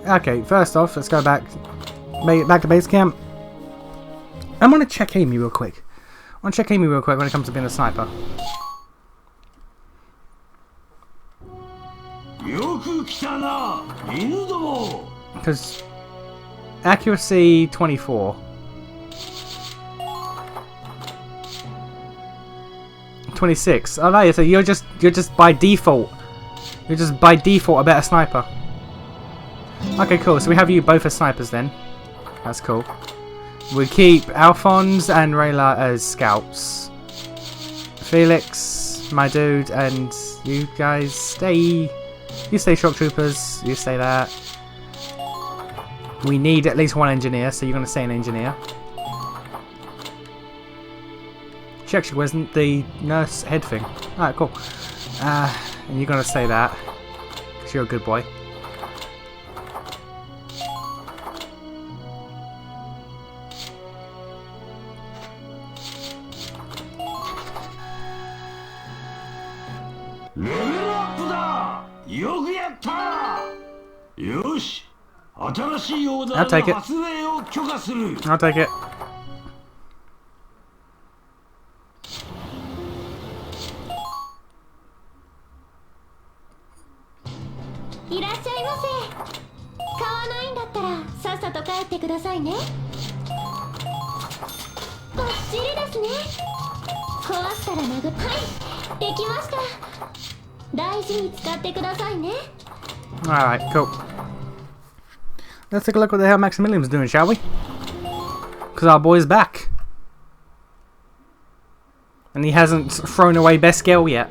Okay, first off, let's go back to base camp. I'm gonna check Amy real quick. I want to check Amy real quick when it comes to being a sniper. Because accuracy 24. 26. Oh no, so you're just by default. You're just by default a better sniper. Okay, cool. So we have you both as snipers then. That's cool. We keep Alphonse and Rayla as scouts. Felix, my dude, and you guys stay. You stay shock troopers. You stay that. We need at least one engineer, so you're gonna stay an engineer. She actually wasn't the nurse head thing. Alright, cool. And you're gonna say that, because you're a good boy. I'll take it. I'll take it. Alright, cool. Let's take a look at what the hell Maximilian's doing, shall we? Because our boy's back. And he hasn't thrown away best girl yet.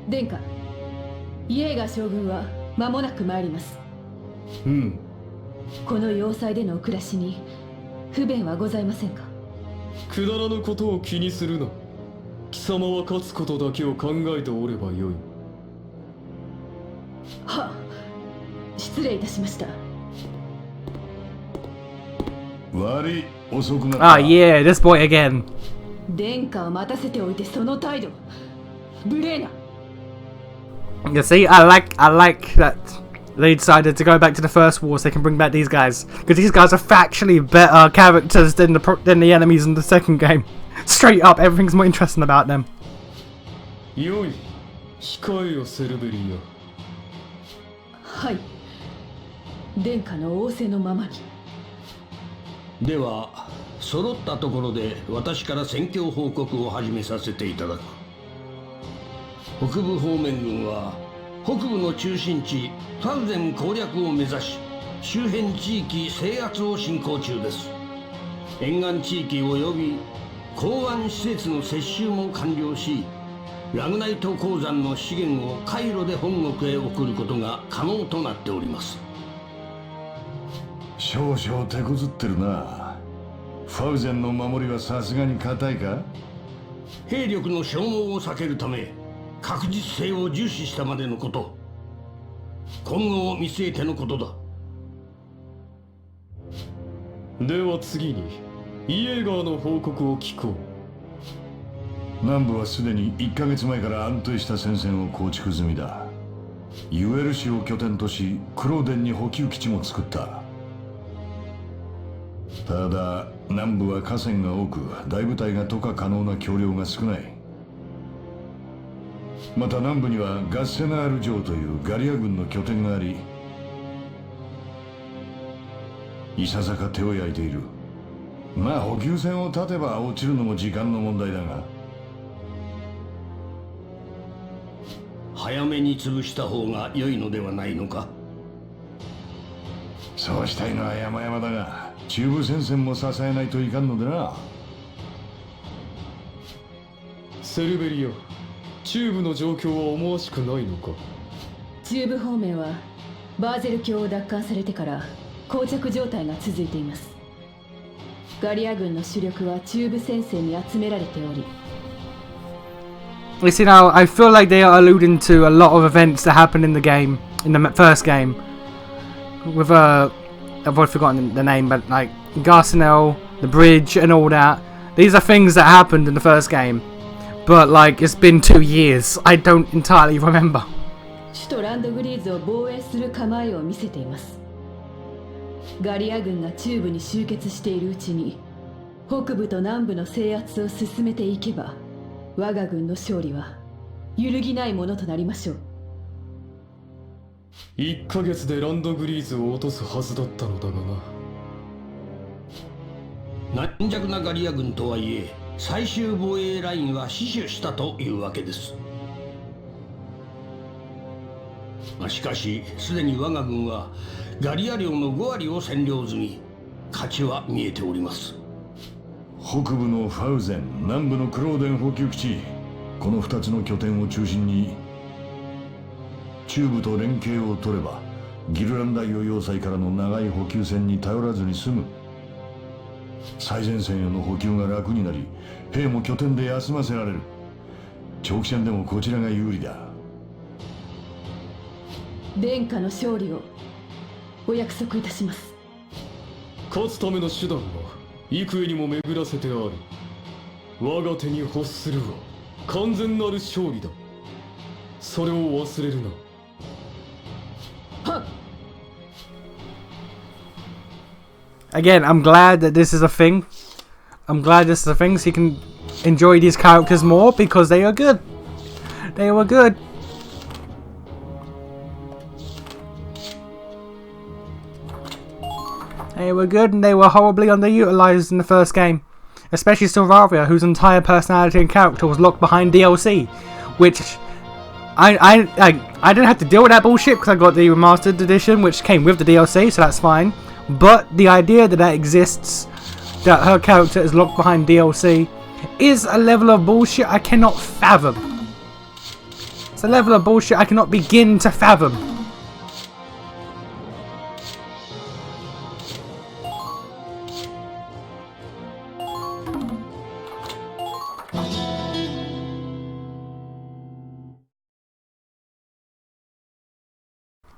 Denka, イエーガー将軍は間もなく参ります。この要塞でのお暮らしに不便はございませんか？くだらぬことを気にするな。貴様は勝つことだけを考えておればよい。は、失礼いたしました。悪い、遅くなった。Ah, yeah, this boy again. 殿下を待たせておいてその態度、無礼な。You see, I like that they decided to go back to the first war so they can bring back these guys, because these guys are factually better characters than the enemies in the second game. Straight up, everything's more interesting about them. よい、控えよセルベリア。はい。殿下の仰せのままに。では、揃ったところで私から戦況報告を始めさせていただく。北部方面軍は北部の中心地ファウゼン攻略を目指し、周辺地域制圧を進行中です。沿岸地域及び港湾施設の接収も完了し、ラグナイト鉱山の資源を海路で本国へ送ることが可能となっております。少々手こずってるな。ファウゼンの守りはさすがに固いか？兵力の消耗を避けるため確実性を重視したまでのこと。今後を見据えてのことだ。では次にイエーガーの報告を聞こう。南部はすでに1ヶ月前から安定した戦線を構築済みだ。ユエル市を拠点とし、クローデンに補給基地も作った。ただ南部は河川が多く、大部隊が渡河可能な橋梁が少ない。また南部にはガッセナール城というガリア軍の拠点があり、いささか手を焼いている。まあ補給線を断てば落ちるのも時間の問題だが。早めに潰した方が良いのではないのか。そうしたいのは山々だが、中部戦線も支えないといかんのでな。セルベリア、中部の状況は思わしくないのか？中部方面はバーゼル橋を奪還されてから膠着状態が続いています。ガリア軍の主力は中部戦線に集められており。You see now, I feel like they are alluding to a lot of events that happened in the game, in the first game. With I've already forgotten the name, but like Garcinel, the bridge and all that. These are things that happened in the first game. but like it's been 2 years. I don't entirely remember. 首都ランドグリーズを防衛する構えを見せています。ガリア軍が中部に集結しているうちに北部と南部の制圧を進めていけば、我が軍の勝利は揺るぎないものとなりましょう。1ヶ月でランドグリーズを落とすはずだったのだがな。軟弱なガリア軍とはいえ、最終防衛ラインは死守したというわけです。しかしすでに我が軍はガリア領の5割を占領済み、勝ちは見えております。北部のファウゼン、南部のクローデン補給基地、この2つの拠点を中心に中部と連携を取れば、ギルラン大王要塞からの長い補給線に頼らずに済む。最前線への補給が楽になり、兵も拠点で休ませられる。長期戦でもこちらが有利だ。殿下の勝利をお約束いたします。勝つための手段は幾重にも巡らせてある。我が手に欲するは完全なる勝利だ。それを忘れるな。はっ。 Again, I'm glad that this is a thing. I'm glad this is a thing so you can enjoy these characters more because they are good. They were good. They were good and they were horribly underutilized in the first game. Especially Selvaria, whose entire personality and character was locked behind DLC. Which I didn't have to deal with that bullshit because I got the remastered edition which came with the DLC, so that's fine. But the idea that exists, that her character is locked behind DLC, is a level of bullshit I cannot fathom. It's a level of bullshit I cannot begin to fathom.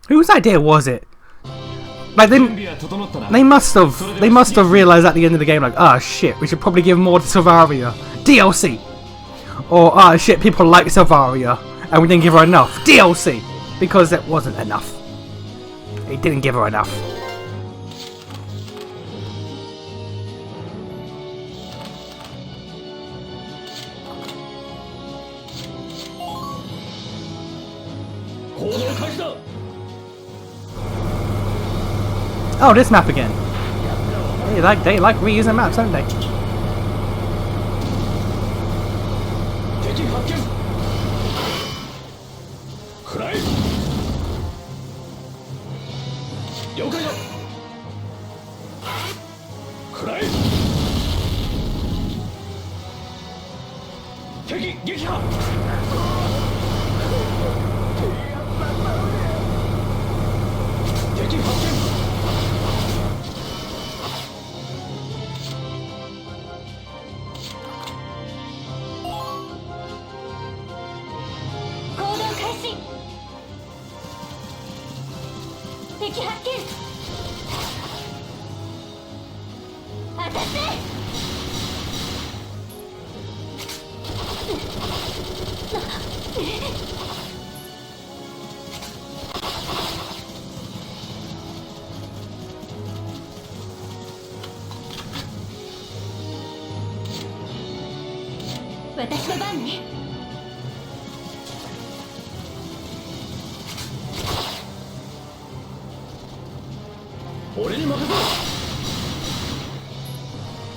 Whose idea was it? Like they must have realized at the end of the game, like, ah, shit, we should probably give more to Selvaria DLC, or ah, shit, people like Selvaria and we didn't give her enough DLC because it wasn't enough. It didn't give her enough. Oh, this map again. They like reusing maps, don't they?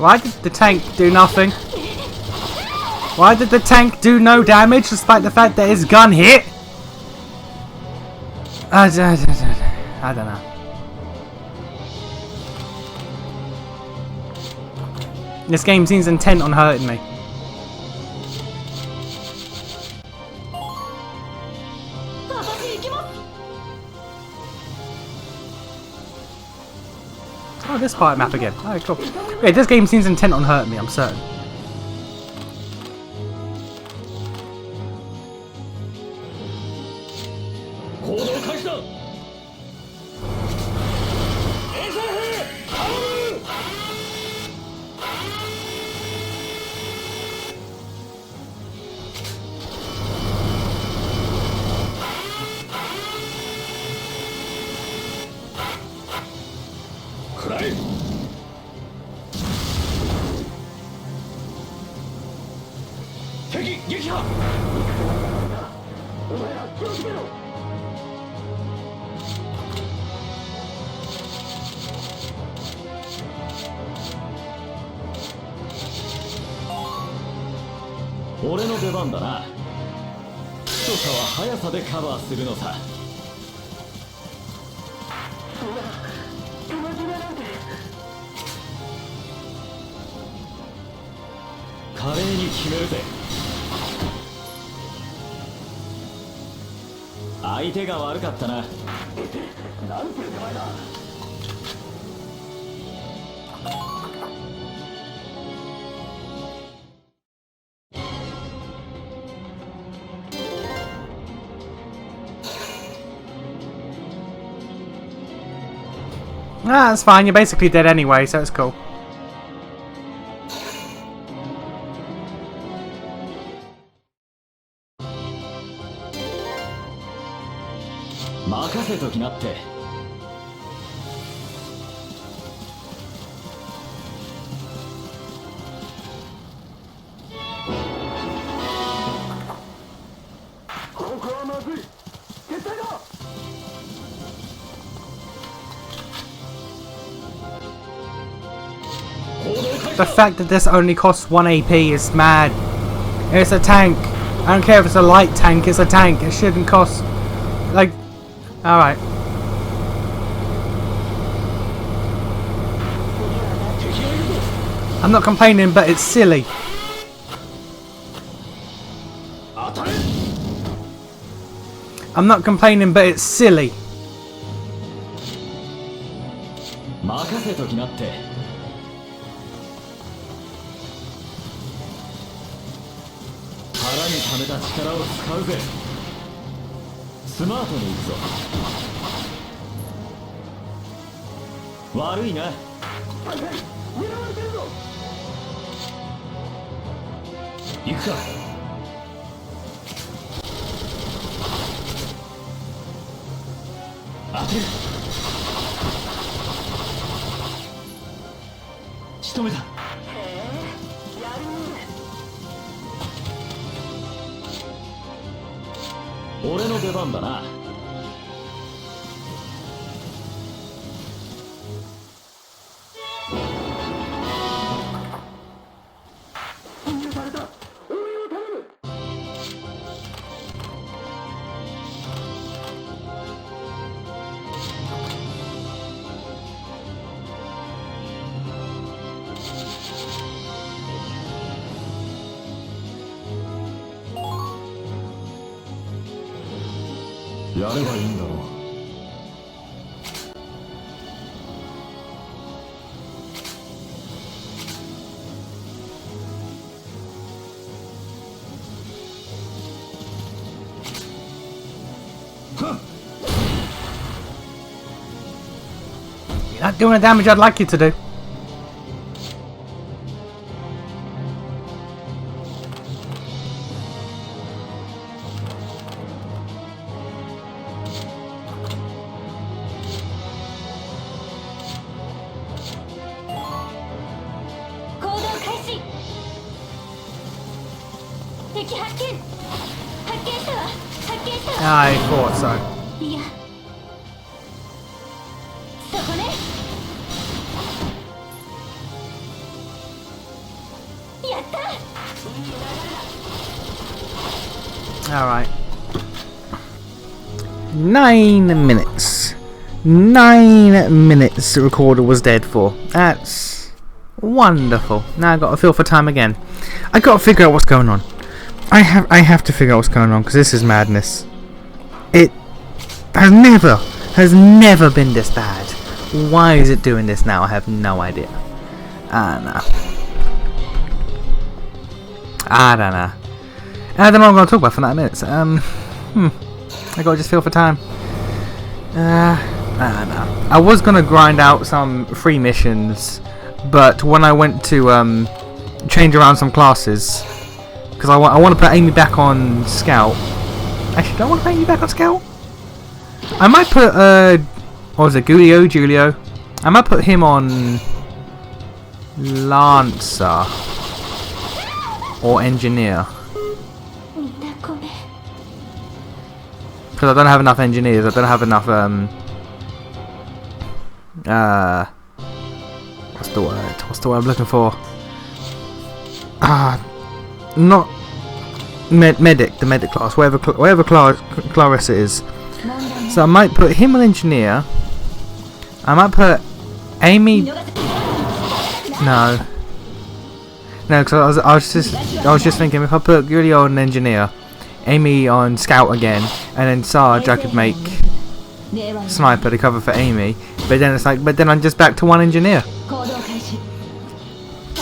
Why did the tank do nothing? Why did the tank do no damage despite the fact that his gun hit? I don't know. This game seems intent on hurting me. Oh, this part map again. Oh, cool. Yeah, this game seems intent on hurting me, I'm certain. 敵撃破。お前ら気をつけろ。俺の出番だな。太さは速さでカバーするのさ。華麗に決めるぜ。相手が悪かったな。なんて手前だ。Ah, that's fine. You're basically dead anyway, so it's cool. The fact that this only costs 1 AP is mad. It's a tank. I don't care if it's a light tank, it's a tank. It shouldn't cost... like... Alright. I'm not complaining, but it's silly. I'm not complaining, but it's silly. You're not doing the damage I'd like you to do. I thought so. Alright. 9 minutes. 9 minutes the recorder was dead for. That's wonderful. Now I've got a feel for time again. I got to figure out what's going on. I have to figure out what's going on because this is madness. It has never been this bad. Why is it doing this now? I have no idea. I don't know. I don't know what I'm going to talk about for 9 minutes. I got to just feel for time. I don't know. I was going to grind out some free missions, but when I went to change around some classes, because I want to put Amy back on Scout. Actually, do I want to put Amy back on Scout? I might put, what was it, Julio? I might put him on Lancer or Engineer. Because I don't have enough engineers. I don't have enough what's the word? What's the word I'm looking for? Not medic. The medic class. Whatever Clarissa is. So I might put him on engineer. I might put Amy. No, because I was just thinking if I put Gully on engineer, Amy on scout again, and then Sarge I could make sniper to cover for Amy. But then it's like, but then I'm just back to one engineer.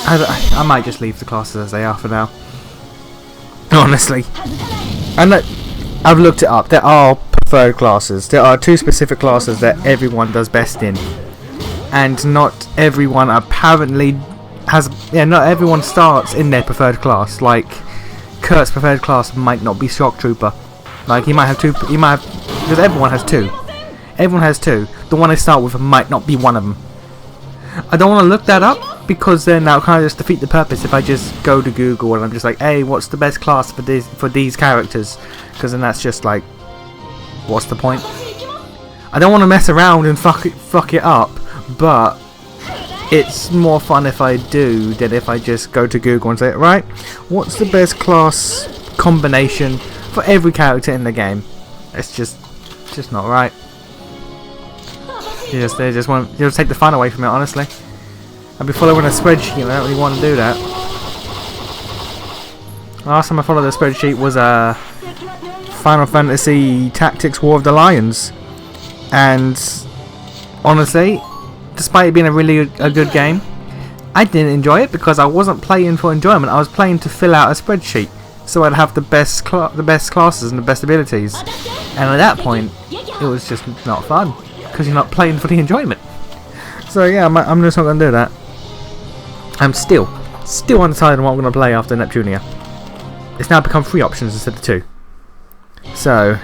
I might just leave the classes as they are for now. Honestly, and I've looked it up. There are preferred classes. There are 2 specific classes that everyone does best in, and not everyone apparently has. Yeah, not everyone starts in their preferred class. Like Kurt's preferred class might not be shock trooper. Like he might have 2. He might have, because everyone has 2. Everyone has 2. The one I start with might not be one of them. I don't want to look that up because then that'll kind of just defeat the purpose if I just go to Google and I'm just like, hey, what's the best class for these characters? Because then that's just like, what's the point? I don't want to mess around and fuck it up, but it's more fun if I do than if I just go to Google and say, right, what's the best class combination for every character in the game? It's just not right. They just want to take the fun away from it, honestly. I'd be following a spreadsheet and I don't really want to do that. Last time I followed the spreadsheet was Final Fantasy Tactics War of the Lions, and honestly, despite it being a good game, I didn't enjoy it because I wasn't playing for enjoyment. I was playing to fill out a spreadsheet so I'd have the best classes and the best abilities, and at that point it was just not fun because you're not playing for the enjoyment. So yeah, I'm just not going to do that. I'm still undecided on what I'm going to play after Neptunia. It's now become 3 options instead of 2. So,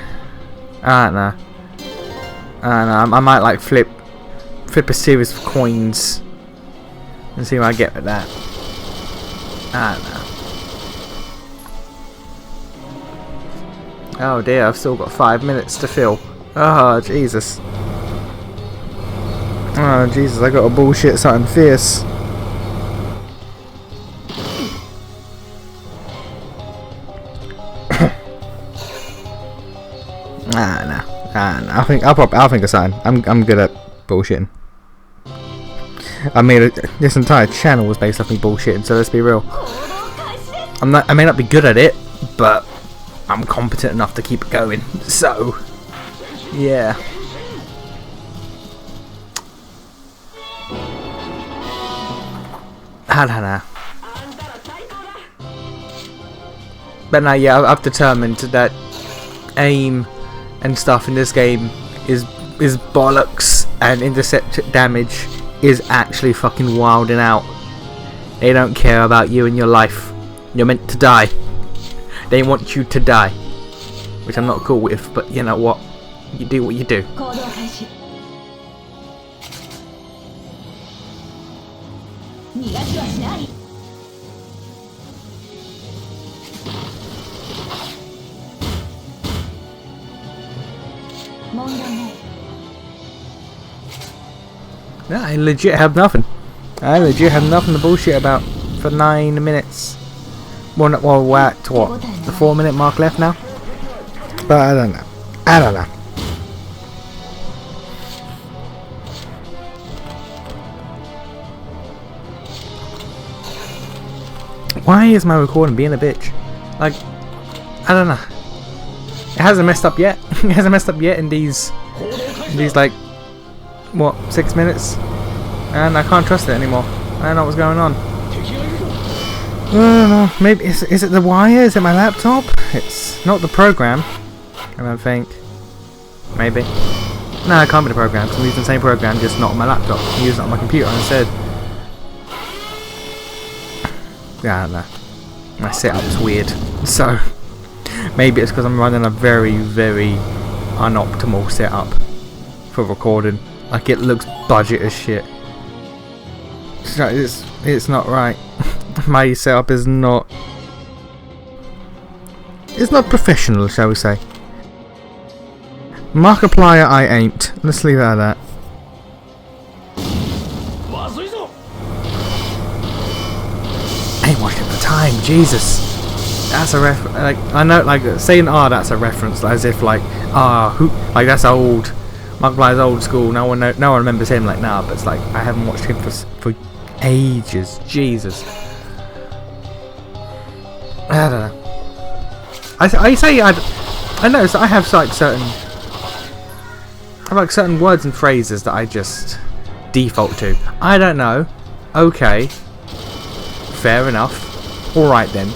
I don't know. I might like flip a series of coins and see what I get with that. I don't know. Oh dear, I've still got 5 minutes to fill. Oh Jesus. Oh Jesus, I got to bullshit something fierce. No. I'll think of something. I'm good at bullshitting. This entire channel was based off me bullshitting, so let's be real. I may not be good at it, but I'm competent enough to keep it going. So, yeah. I don't know. But no, yeah, I've determined that aim and stuff in this game is bollocks, and intercept damage is actually fucking wilding out. They don't care about you and your life. You're meant to die. They want you to die, which I'm not cool with, but you know what? You do what you do. Yeah, I legit have nothing. I legit have nothing to bullshit about for 9 minutes. Well, we're at what? The 4-minute mark left now? But I don't know. Why is my recording being a bitch? Like, I don't know. It hasn't messed up yet. It hasn't messed up yet in these like, what, 6 minutes? And I can't trust it anymore. I don't know what's going on. I don't know. Maybe is it the wire? Is it my laptop? It's not the program. I don't think. Maybe. No, it can't be the program because I'm using the same program, just not on my laptop. I'm using it on my computer instead. Yeah, I don't know. My setup's weird. So maybe it's because I'm running a very, very unoptimal setup for recording. Like, it looks budget as shit. So it's not right. My setup is not. It's not professional, shall we say? Markiplier I ain't. Let's leave it at that. I ain't watching the time, Jesus. That's a like I know, like saying that's a reference, as if like who, like that's old. Markiplier's old school. No one remembers him. Like but it's like I haven't watched him for ages. Jesus. I don't know. I notice that I have like certain words and phrases that I just default to. I don't know. Okay. Fair enough. Alright then.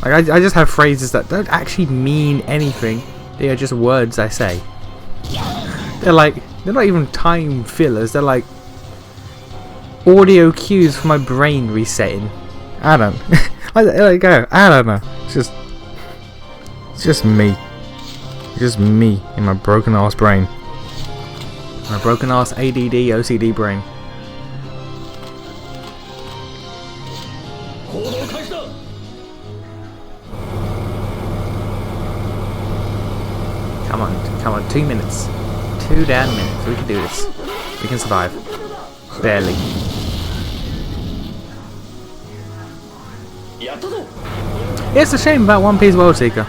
Like I just have phrases that don't actually mean anything. They are just words I say. They're not even time fillers. They're like audio cues for my brain resetting. I don't. I don't know. It's just me. It's just me in my broken ass brain. My broken ass ADD OCD brain. Come on, 2 minutes. 2 damn minutes. We can do this. We can survive. Barely. It's a shame about One Piece World Seeker.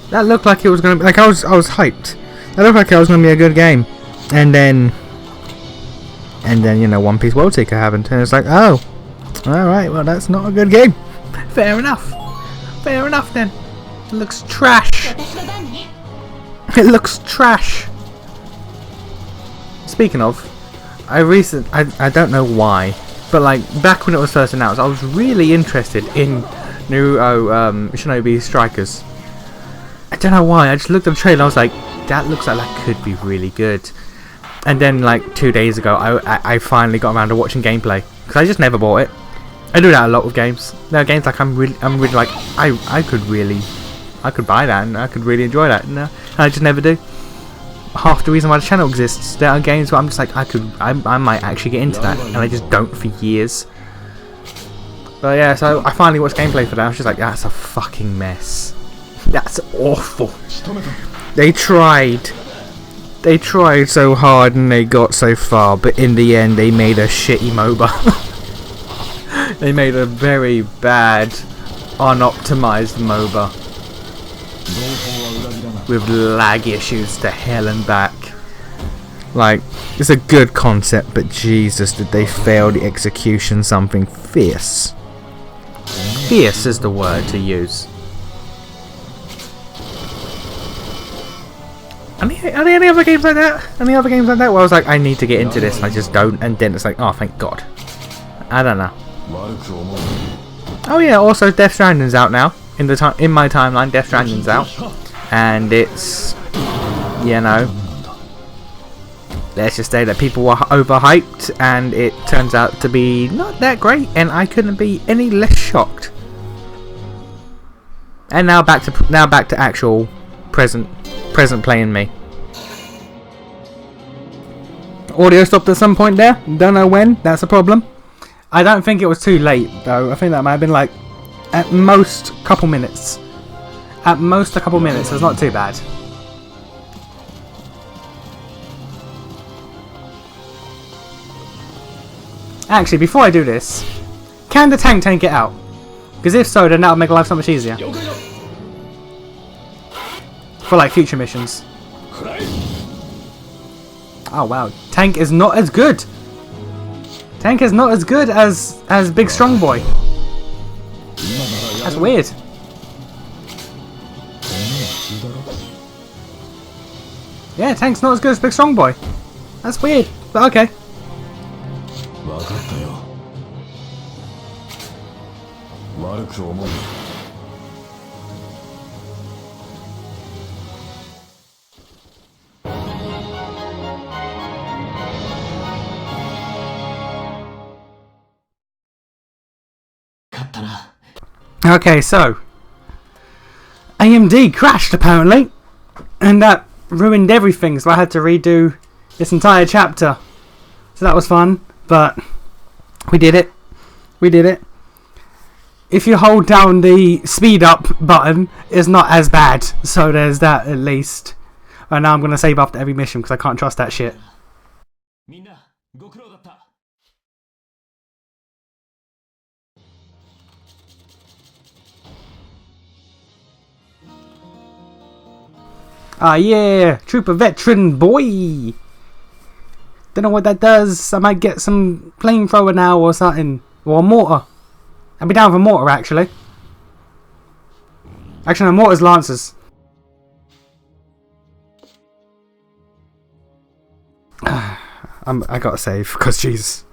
That looked like it was gonna be, like I was hyped. That looked like it was gonna be a good game. And then you know, One Piece World Seeker happened, and it's like, oh, alright, well that's not a good game. Fair enough. Fair enough then. It looks trash. It looks trash. Speaking of, I don't know why, but like back when it was first announced, I was really interested in new Shinobi Strikers. I don't know why. I just looked at the trailer and I was like, that looks like that could be really good. And then like 2 days ago, I finally got around to watching gameplay because I just never bought it. I do that a lot with games. There are games like I'm really like I could buy that and I could really enjoy that. No, I just never do. Half the reason why the channel exists, there are games where I'm just like I might actually get into that, and I just don't for years. But yeah, so I finally watched gameplay for that. I was just like, that's a fucking mess. That's awful. They tried so hard and they got so far, but in the end they made a shitty MOBA. They made a very bad, unoptimized MOBA with lag issues to hell and back. Like, it's a good concept, but Jesus, did they fail the execution something fierce. Fierce is the word to use. Are there any other games like that? Any other games like that where I was like, I need to get into this and I just don't, and then it's like, oh thank God. I don't know. Oh yeah, also Death Stranding's out now. In my timeline, Death Stranding's out. And it's, you know, let's just say that people were overhyped and it turns out to be not that great, and I couldn't be any less shocked. And now back to actual present playing me. Audio stopped at some point there. Don't know when. That's a problem. I don't think it was too late though. I think that might have been like at most a couple minutes. At most a couple minutes. It's not too bad. Actually, before I do this, can the tank it out? Because if so, then that'll make life so much easier. For like future missions. Oh wow, tank is not as good. Tank is not as good as Big Strong Boy. That's weird. Yeah, tank's not as good as Big Strong Boy. That's weird, but okay. Okay, so AMD crashed apparently, and that ruined everything, so I had to redo this entire chapter. So that was fun, but we did it. We did it. If you hold down the speed up button, it's not as bad, so there's that at least. And now I'm going to save after every mission because I can't trust that shit. みんなご苦労だった Ah, yeah! Trooper veteran, boy! Don't know what that does. I might get some flamethrower now or something. Or a mortar. I'd be down for mortar, actually. Actually, no, mortar's lancers. I gotta save, because Jesus.